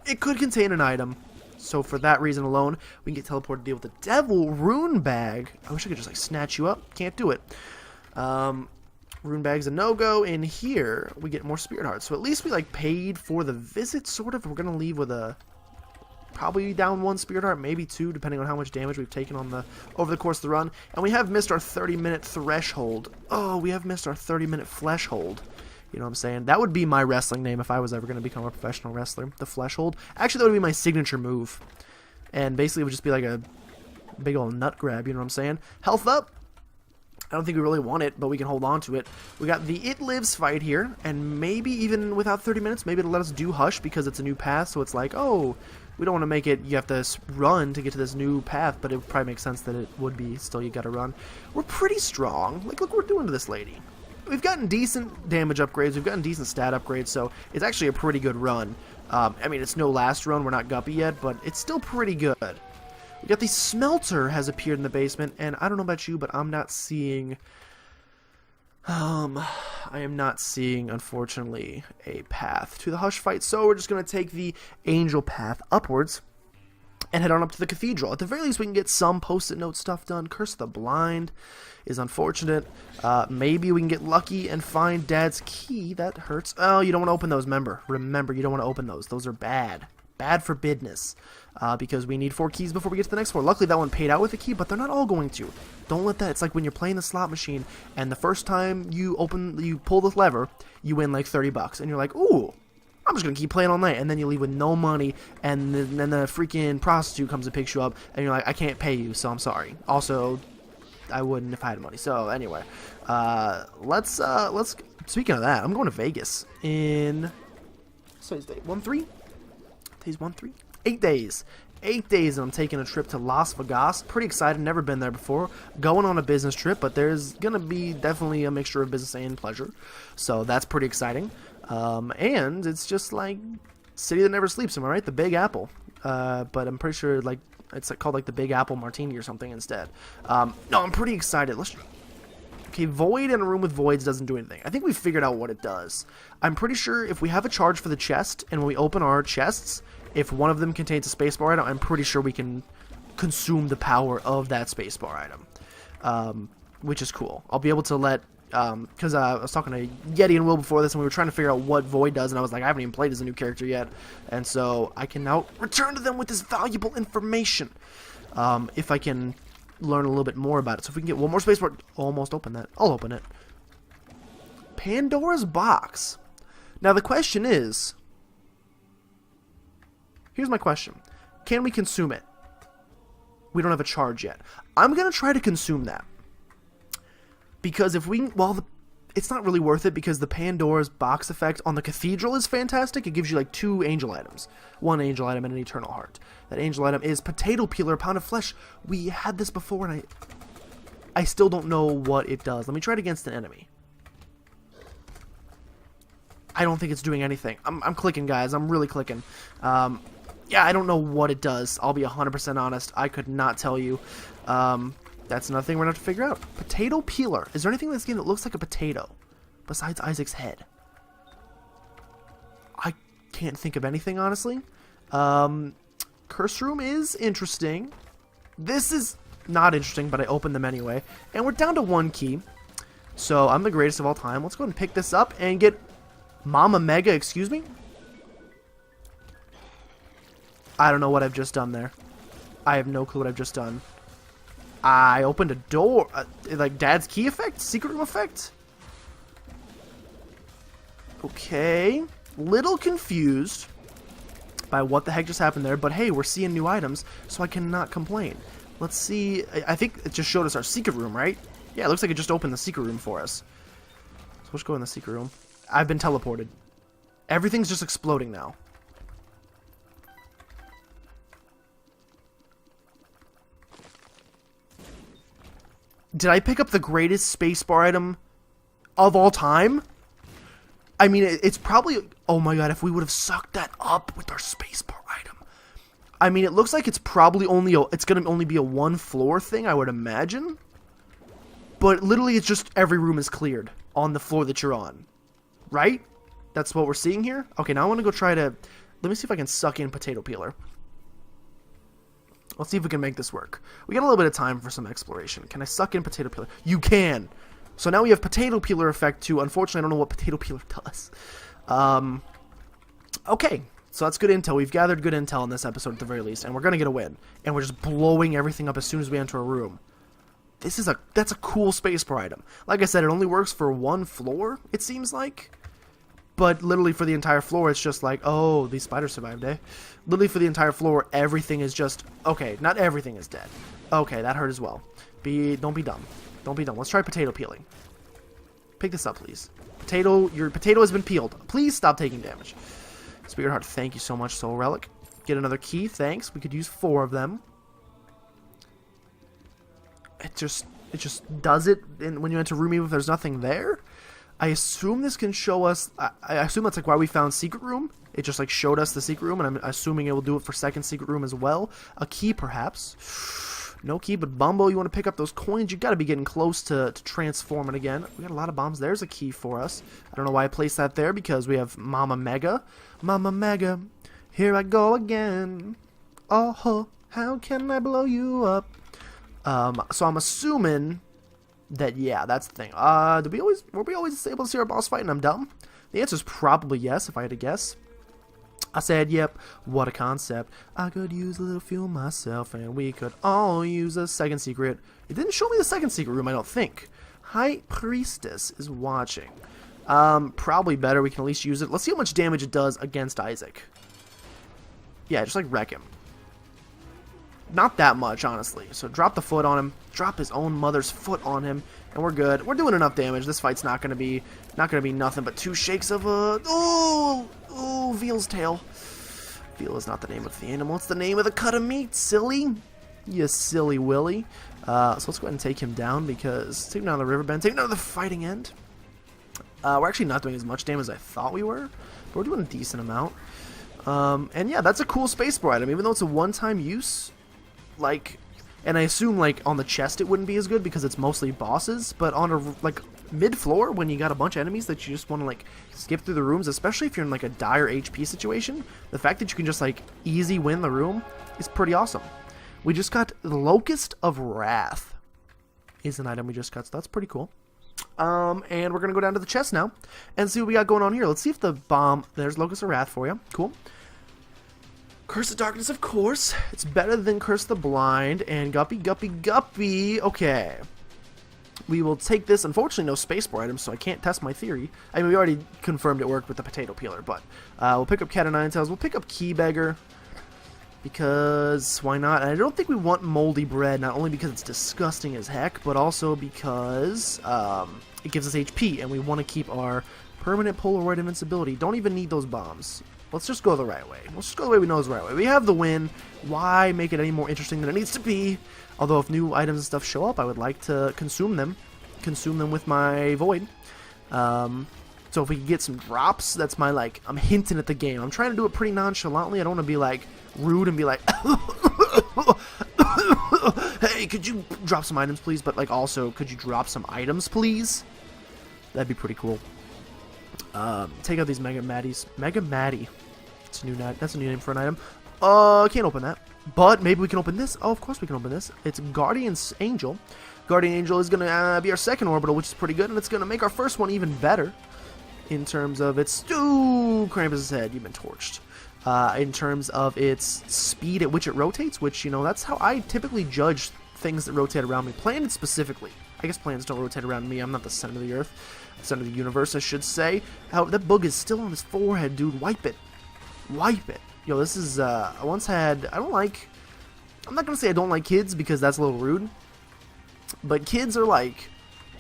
It could contain an item. So for that reason alone, we can get teleported to deal with the Devil Rune Bag. I wish I could just like snatch you up. Can't do it. Rune Bag's a no-go. In here, we get more Spirit Hearts. So at least we like paid for the visit, sort of. We're gonna leave with a probably down 1 Spirit Heart, maybe 2, depending on how much damage we've taken on over the course of the run. And we have missed our 30-minute threshold. Oh, we have missed our 30-minute flesh hold. You know what I'm saying? That would be my wrestling name if I was ever going to become a professional wrestler. The Flesh Hold. Actually, that would be my signature move. And basically, it would just be like a big old nut grab. You know what I'm saying? Health up. I don't think we really want it, but we can hold on to it. We got the It Lives fight here. And maybe even without 30 minutes, maybe it'll let us do Hush because it's a new path. So it's like, oh, we don't want to make it, you have to run to get to this new path. But it would probably make sense that it would be still you got to run. We're pretty strong. Like, look what we're doing to this lady. We've gotten decent damage upgrades, we've gotten decent stat upgrades, so it's actually a pretty good run. It's no last run, we're not Guppy yet, but it's still pretty good. We got the Smelter has appeared in the basement, and I don't know about you, but I'm not seeing... I am not seeing, unfortunately, a path to the Hush Fight, so we're just going to take the Angel path upwards. and head on up to the Cathedral. At the very least, we can get some post-it note stuff done. Curse of the Blind is unfortunate. Maybe we can get lucky and find Dad's key. That hurts. Oh, you don't want to open those, remember, you don't want to open those. Those are bad. Bad for business. Because we need 4 keys before we get to the next floor. Luckily, that one paid out with a key, but they're not all going to. Don't let that. It's like when you're playing the slot machine, and the first time you pull the lever, you win like $30, and you're like, ooh, I'm just gonna keep playing all night, and then you leave with no money, and then the freaking prostitute comes and picks you up, and you're like, I can't pay you, so I'm sorry. Also, I wouldn't if I had money. So anyway, let's. Speaking of that, I'm going to Vegas in. Today's date 1-3. Today's 1-3. 8 days. 8 days, and I'm taking a trip to Las Vegas. Pretty excited. Never been there before. Going on a business trip, but there's gonna be definitely a mixture of business and pleasure. So that's pretty exciting. And it's just like city that never sleeps. Am I right? The Big Apple. But I'm pretty sure like it's called like the Big Apple Martini or something instead. No, I'm pretty excited. Okay, Void in a room with voids doesn't do anything. I think we figured out what it does. I'm pretty sure if we have a charge for the chest, and when we open our chests, if one of them contains a spacebar item, I'm pretty sure we can consume the power of that spacebar item, which is cool. I'll be able to let, because I was talking to Yeti and Will before this, and we were trying to figure out what Void does, and I was like, I haven't even played as a new character yet, and so I can now return to them with this valuable information, if I can learn a little bit more about it. So if we can get one more spacebar, almost open that. I'll open it. Pandora's box. Now the question is, here's my question. Can we consume it? We don't have a charge yet. I'm going to try to consume that. Because if we... Well, it's not really worth it because the Pandora's box effect on the Cathedral is fantastic. It gives you like 2 angel items. 1 angel item and an eternal heart. That angel item is potato peeler, pound of flesh. We had this before and I still don't know what it does. Let me try it against an enemy. I don't think it's doing anything. I'm clicking, guys. I'm really clicking. Yeah, I don't know what it does. I'll be 100% honest. I could not tell you. That's another thing we're going to have to figure out. Potato peeler. Is there anything in this game that looks like a potato besides Isaac's head? I can't think of anything, honestly. Curse room is interesting. This is not interesting, but I opened them anyway. And we're down to 1 key. So I'm the greatest of all time. Let's go ahead and pick this up and get Mama Mega, excuse me? I don't know what I've just done there. I have no clue what I've just done. I opened a door. Like Dad's key effect? Secret room effect? Okay. Little confused by what the heck just happened there. But hey, we're seeing new items, so I cannot complain. Let's see. I think it just showed us our secret room, right? Yeah, it looks like it just opened the secret room for us. So let's go in the secret room. I've been teleported. Everything's just exploding now. Did I pick up the greatest spacebar item of all time? I mean, it's probably... Oh my god, if we would have sucked that up with our spacebar item. I mean, it looks like it's probably only... It's going to only be a 1-floor thing, I would imagine. But literally, it's just every room is cleared on the floor that you're on. Right? That's what we're seeing here? Okay, now I want to go try to... Let me see if I can suck in potato peeler. Let's see if we can make this work. We got a little bit of time for some exploration. Can I suck in potato peeler? You can! So now we have potato peeler effect too. Unfortunately, I don't know what potato peeler does. Okay, so that's good intel. We've gathered good intel in this episode at the very least, and we're going to get a win. And we're just blowing everything up as soon as we enter a room. That's a cool spacebar item. Like I said, it only works for 1 floor, it seems like. But literally for the entire floor, it's just like, oh, these spiders survived, eh? Literally for the entire floor, everything is just... Okay, not everything is dead. Okay, that hurt as well. Don't be dumb. Don't be dumb. Let's try potato peeling. Pick this up, please. Your potato has been peeled. Please stop taking damage. Spirit Heart, thank you so much, Soul Relic. Get another key, thanks. We could use 4 of them. It just does it when you enter a room even if there's nothing there? I assume this can show us... I assume that's like why we found secret room. It just like showed us the secret room, and I'm assuming it will do it for second secret room as well. A key, perhaps. No key, but Bumbo, you want to pick up those coins? You got to be getting close to transforming again. We got a lot of bombs. There's a key for us. I don't know why I placed that there, because we have Mama Mega. Mama Mega, here I go again. Oh, How can I blow you up? So I'm assuming that, yeah, that's the thing. Were we always able to see our boss fight and I'm dumb? The answer is probably yes, if I had to guess. I said, yep, what a concept. I could use a little fuel myself, and we could all use a second secret. It didn't show me the second secret room, I don't think. High Priestess is watching. Probably better. We can at least use it. Let's see how much damage it does against Isaac. Yeah, just like wreck him. Not that much, honestly. So drop the foot on him. Drop his own mother's foot on him, and we're good. We're doing enough damage. This fight's not gonna be nothing but 2 shakes of a veal's tail. Veal is not the name of the animal. It's the name of the cut of meat. Silly, you silly Willy. So let's go ahead and take him down because take him down the river bend. Take him down to the fighting end. We're actually not doing as much damage as I thought we were, but we're doing a decent amount. And yeah, that's a cool spacebar item, even though it's a one-time use. Like, and I assume like on the chest it wouldn't be as good because it's mostly bosses, but on a like mid-floor when you got a bunch of enemies that you just want to like skip through the rooms, especially if you're in like a dire HP situation, the fact that you can just like easy win the room is pretty awesome. We just got the Locust of Wrath is an item we just got, so that's pretty cool. And we're gonna go down to the chest now and see what we got going on here. Let's see if the bomb, there's Locust of Wrath for you. Cool. Curse of Darkness, of course. It's better than Curse of the Blind. And Guppy, Guppy, Guppy. Okay. We will take this. Unfortunately, no spacebar items, so I can't test my theory. I mean, we already confirmed it worked with the potato peeler, but we'll pick up Cat of Nine Tails. We'll pick up Key Beggar because why not? And I don't think we want moldy bread, not only because it's disgusting as heck, but also because it gives us HP, and we want to keep our permanent Polaroid invincibility. Don't even need those bombs. Let's just go the right way. Let's just go the way we know is the right way. We have the win. Why make it any more interesting than it needs to be? Although if new items and stuff show up, I would like to consume them. Consume them with my Void. So if we can get some drops, that's my, like, I'm hinting at the game. I'm trying to do it pretty nonchalantly. I don't want to be, like, rude and be like, hey, could you drop some items, please? But, like, also, could you drop some items, please? That'd be pretty cool. Take out these Mega Maddies. Mega Maddie. That's a new name for an item. Can't open that. But maybe we can open this. Oh, of course we can open this. It's Guardian's Angel. Guardian Angel is going to be our second orbital, which is pretty good. And it's going to make our first one even better. In terms of its... Ooh, Krampus' head. You've been torched. In terms of its speed at which it rotates. Which, you know, that's how I typically judge things that rotate around me. Planets specifically. I guess planets don't rotate around me. I'm not the center of the Earth. Center of the universe, I should say. How that bug is still on his forehead, dude. Wipe it. Wipe it. Yo, this is, I once had, I'm not gonna say I don't like kids because that's a little rude, but kids are like,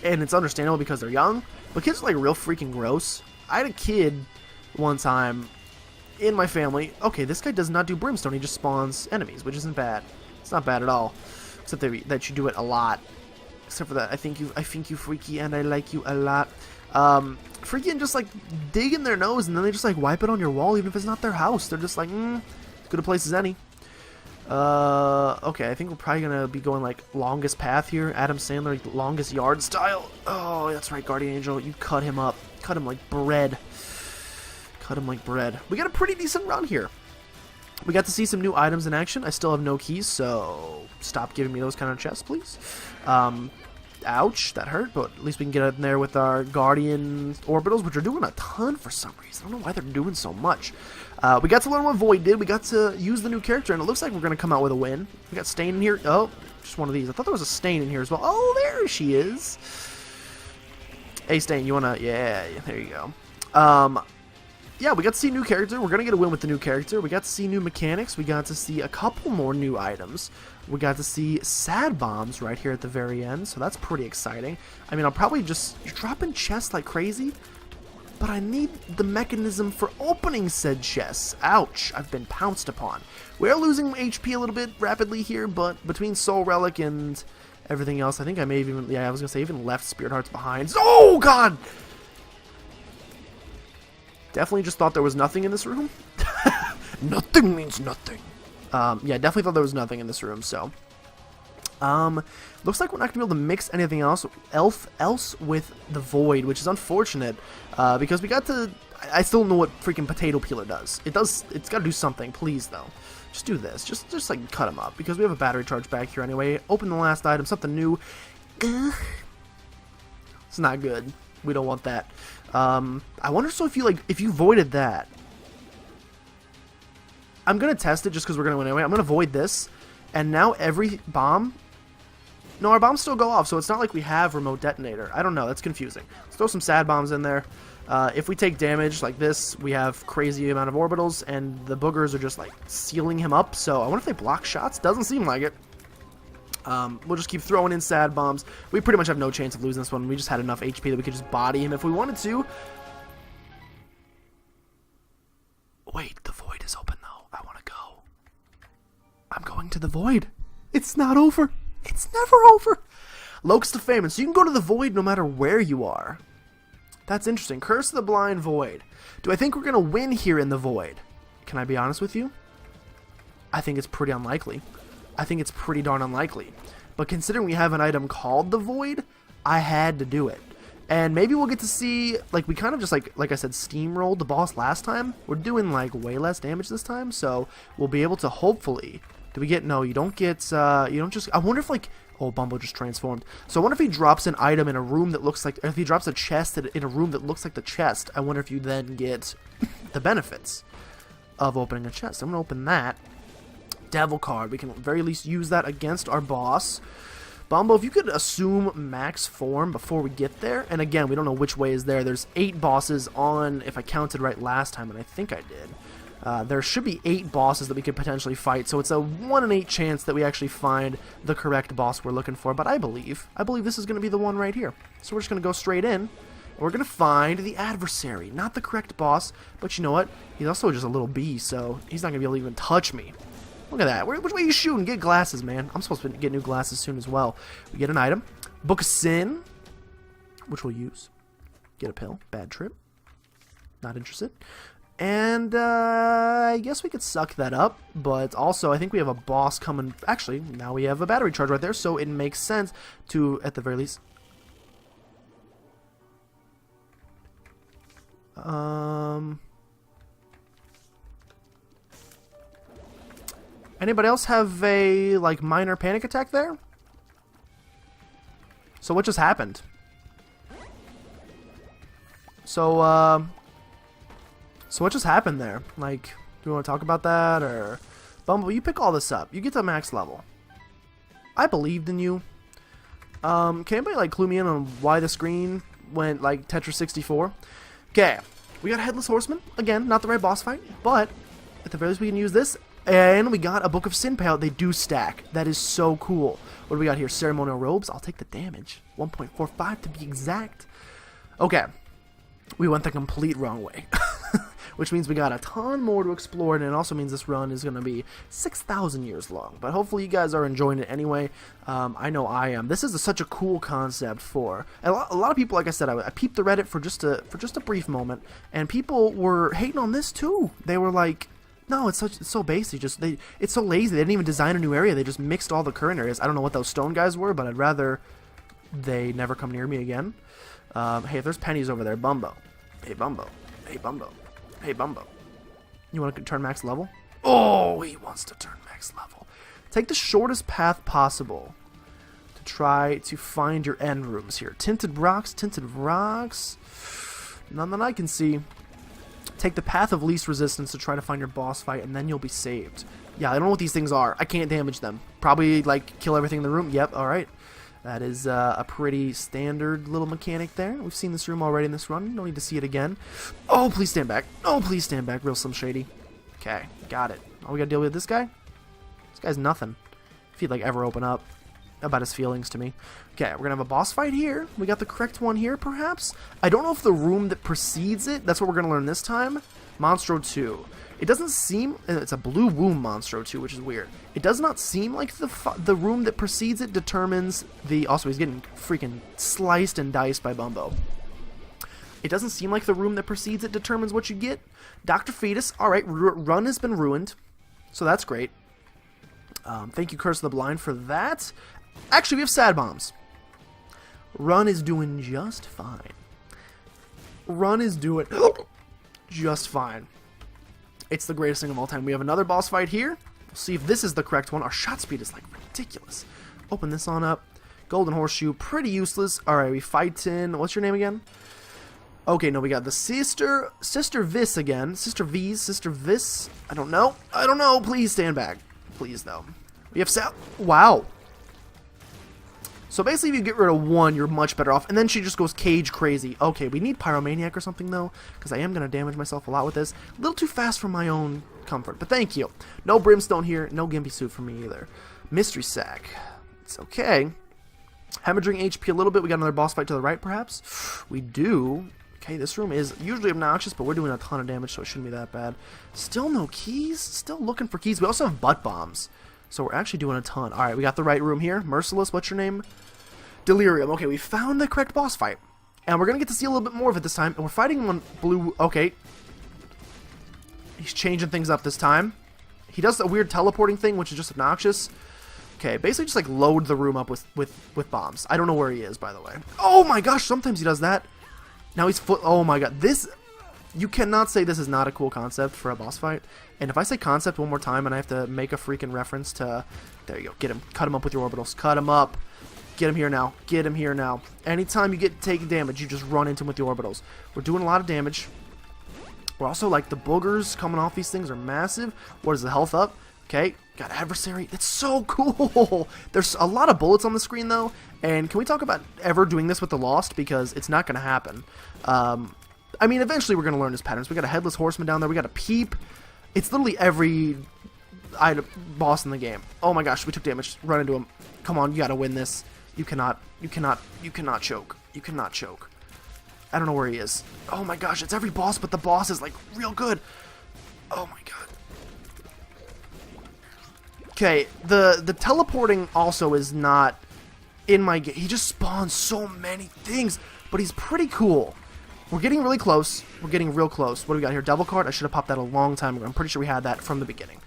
and it's understandable because they're young, but kids are like real freaking gross. I had a kid one time in my family. Okay, this guy does not do brimstone, he just spawns enemies, which isn't bad. It's not bad at all, except that you do it a lot. Except for that, I think you freaky and I like you a lot. Freaking just like dig in their nose and then they just like wipe it on your wall even if it's not their house. They're just like, as good a place as any. Okay, I think we're probably gonna be going like longest path here. Adam Sandler, longest yard style. Oh, that's right, Guardian Angel. You cut him up. Cut him like bread. Cut him like bread. We got a pretty decent run here. We got to see some new items in action. I still have no keys, so stop giving me those kind of chests, please. Ouch, that hurt, but at least we can get in there with our Guardian orbitals, which are doing a ton for some reason. I don't know why they're doing so much. We got to learn what Void did. We got to use the new character, and it looks like we're going to come out with a win. We got Stain in here. Oh, just one of these. I thought there was a Stain in here as well. Oh, there she is. Hey, Stain, you want to... Yeah, there you go. Yeah, we got to see a new character. We're going to get a win with the new character. We got to see new mechanics. We got to see a couple more new items. We got to see sad bombs right here at the very end, so that's pretty exciting. I mean, I'll probably just drop in chests like crazy, but I need the mechanism for opening said chests. Ouch, I've been pounced upon. We're losing HP a little bit rapidly here, but between Soul Relic and everything else, I think I may have even, yeah, I was going to say even left Spirit Hearts behind. Oh, God! Definitely just thought there was nothing in this room. Nothing means nothing. Yeah, definitely thought there was nothing in this room, so. Looks like we're not going to be able to mix anything else with the Void, which is unfortunate, because we got to... I still know what freaking potato peeler does. It's got to do something, please, though. Just do this. Just like cut him up because we have a battery charge back here anyway. Open the last item, something new. It's not good. We don't want that. I wonder if you voided that. I'm gonna test it just because we're gonna win anyway. I'm gonna void this, and now every bomb. No, our bombs still go off, so it's not like we have remote detonator. I don't know. That's confusing. Let's throw some sad bombs in there. If we take damage like this, we have crazy amount of orbitals, and the boogers are just like sealing him up. So I wonder if they block shots. Doesn't seem like it. We'll just keep throwing in sad bombs. We pretty much have no chance of losing this one. We just had enough HP that we could just body him if we wanted to. Wait, the void is open though. I want to go. I'm going to the void. It's not over. It's never over. Locust of Famine. So you can go to the void no matter where you are. That's interesting. Curse of the Blind Void. Do I think we're going to win here in the void? Can I be honest with you? I think it's pretty unlikely. I think it's pretty darn unlikely. But considering we have an item called the void, I had to do it. And maybe we'll get to see, like, we kind of just, like I said, steamrolled the boss last time. We're doing, like, way less damage this time. So we'll be able to hopefully... Do we get... No, you don't get... you don't just... I wonder if, like... Oh, Bumbo just transformed. So I wonder if he drops an item in a room that looks like... If he drops a chest in a room that looks like the chest, I wonder if you then get the benefits of opening a chest. I'm going to open that. Devil card. We can at the very least use that against our boss. Bumbo, if you could assume max form before we get there. And again, we don't know which way is there. There's 8 bosses on, if I counted right last time, and I think I did. There should be 8 bosses that we could potentially fight, so it's a 1 in 8 chance that we actually find the correct boss we're looking for, but I believe this is going to be the one right here. So we're just going to go straight in, and we're going to find the adversary, not the correct boss, but you know what? He's also just a little bee, so he's not going to be able to even touch me. Look at that. Which way are you shooting? Get glasses, man. I'm supposed to get new glasses soon as well. We get an item. Book of Sin, which we'll use. Get a pill. Bad trip. Not interested. And I guess we could suck that up, but also I think we have a boss coming. Actually, now we have a battery charge right there, so it makes sense to, at the very least... Anybody else have a, like, minor panic attack there? So what just happened? So what just happened there? Like, do we want to talk about that, or... Bumble, you pick all this up. You get to max level. I believed in you. Can anybody, like, clue me in on why the screen went, like, Tetris 64? Okay, we got a Headless Horseman. Again, not the right boss fight, but at the very least we can use this. And we got a Book of Sin payout. They do stack. That is so cool. What do we got here? Ceremonial Robes. I'll take the damage. 1.45 to be exact. Okay. We went the complete wrong way. Which means we got a ton more to explore, and it also means this run is going to be 6,000 years long. But hopefully you guys are enjoying it anyway. I know I am. This is such a cool concept for... A lot of people, like I said, I peeped the Reddit for just a brief moment, and people were hating on this too. They were like... No, it's so basic. It's so lazy. They didn't even design a new area. They just mixed all the current areas. I don't know what those stone guys were, but I'd rather they never come near me again. Hey, if there's pennies over there, Bumbo. Hey, Bumbo. Hey, Bumbo. Hey, Bumbo. You want to turn max level? Oh, he wants to turn max level. Take the shortest path possible to try to find your end rooms here. Tinted rocks. None that I can see. Take the path of least resistance to try to find your boss fight, and then you'll be saved. Yeah, I don't know what these things are. I can't damage them. Probably, like, kill everything in the room. Yep, alright. That is a pretty standard little mechanic there. We've seen this room already in this run. No need to see it again. Oh, please stand back. Oh, please stand back. Real Slim Shady. Okay, got it. All we gotta deal with this guy? This guy's nothing. If he'd, like, ever open up about his feelings to me. Okay, we're gonna have a boss fight here. We got the correct one here, perhaps? I don't know if the room that precedes it, that's what we're gonna learn this time. Monstro 2. It doesn't seem... It's a blue womb Monstro 2, which is weird. It does not seem like the room that precedes it determines the... Also, he's getting freaking sliced and diced by Bumbo. It doesn't seem like the room that precedes it determines what you get. Dr. Fetus. Alright, run has been ruined. So that's great. Thank you, Curse of the Blind, for that. Actually, we have sad bombs. Run is doing just fine. Run is doing just fine. It's the greatest thing of all time. We have another boss fight here. See if this is the correct one. Our shot speed is like ridiculous. Open this on up. Golden horseshoe, pretty useless. Alright, we fight in, what's your name again? Okay, no, we got the Sister Vis again. Sister Vis. I don't know. Please stand back. Please, though. We have wow. So basically, if you get rid of one, you're much better off. And then she just goes cage crazy. Okay, we need Pyromaniac or something, though, because I am going to damage myself a lot with this. A little too fast for my own comfort, but thank you. No Brimstone here. No Gimpy Suit for me either. Mystery Sack. It's okay. Hemorrhaging HP a little bit. We got another boss fight to the right, perhaps? We do. Okay, this room is usually obnoxious, but we're doing a ton of damage, so it shouldn't be that bad. Still no keys. Still looking for keys. We also have butt bombs, so we're actually doing a ton. Alright, we got the right room here. Merciless, what's your name? Delirium. Okay, we found the correct boss fight. And we're going to get to see a little bit more of it this time. And we're fighting one blue... Okay. He's changing things up this time. He does a weird teleporting thing, which is just obnoxious. Okay, basically just like load the room up with bombs. I don't know where he is, by the way. Oh my gosh, sometimes he does that. Now he's oh my god. This... You cannot say this is not a cool concept for a boss fight. And if I say concept one more time and I have to make a freaking reference to... There you go. Get him. Cut him up with your orbitals. Cut him up. Get him here now. Get him here now. Anytime you get taking damage, you just run into him with the orbitals. We're doing a lot of damage. We're also, like, the boogers coming off these things are massive. What is the health up? Okay. Got adversary. It's so cool. There's a lot of bullets on the screen, though. And can we talk about ever doing this with the Lost? Because it's not going to happen. I mean, eventually we're going to learn his patterns. We got a Headless Horseman down there. We got a Peep. It's literally every boss in the game. Oh my gosh, we took damage. Run into him. Come on, you got to win this. You cannot choke. You cannot choke. I don't know where he is. Oh my gosh, it's every boss, but the boss is, like, real good. Oh my god. Okay, the teleporting also is not in my game. He just spawns so many things, but he's pretty cool. We're getting really close. We're getting real close. What do we got here? Devil Card? I should have popped that a long time ago. I'm pretty sure we had that from the beginning.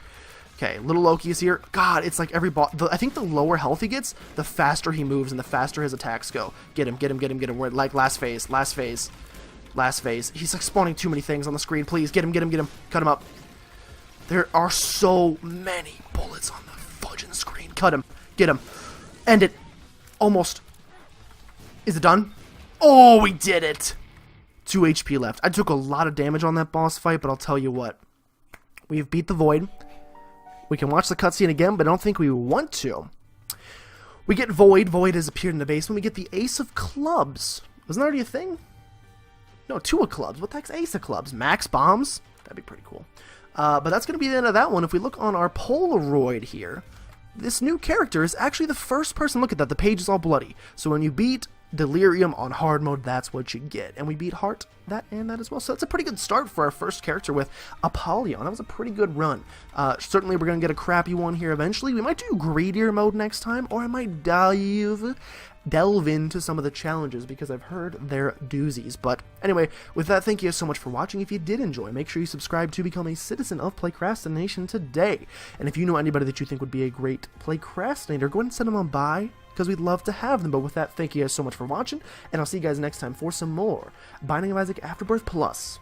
Okay, little Loki is here. God, it's like every boss. I think the lower health he gets, the faster he moves and the faster his attacks go. Get him, get him, get him, get him. We're like last phase. He's like spawning too many things on the screen. Please, get him, get him, get him. Cut him up. There are so many bullets on the fudging screen. Cut him. Get him. End it. Almost. Is it done? Oh, we did it. 2 HP left. I took a lot of damage on that boss fight, but I'll tell you what. We've beat the Void. We can watch the cutscene again, but I don't think we want to. We get Void. Void has appeared in the basement. We get the Ace of Clubs. Wasn't that already a thing? No, 2 of Clubs. What the heck's Ace of Clubs? Max Bombs? That'd be pretty cool. But that's going to be the end of that one. If we look on our Polaroid here, this new character is actually the first person. Look at that. The page is all bloody. So when you beat Delirium on hard mode, that's what you get. And we beat Heart that and that as well. So that's a pretty good start for our first character with Apollyon. That was a pretty good run. Certainly we're going to get a crappy one here eventually. We might do greedier mode next time, or I might delve into some of the challenges because I've heard they're doozies. But anyway, with that, thank you so much for watching. If you did enjoy, make sure you subscribe to become a citizen of PlaycrastiNation today. And if you know anybody that you think would be a great Playcrastinator, go ahead and send them on by, because we'd love to have them. But with that, thank you guys so much for watching, and I'll see you guys next time for some more Binding of Isaac Afterbirth Plus.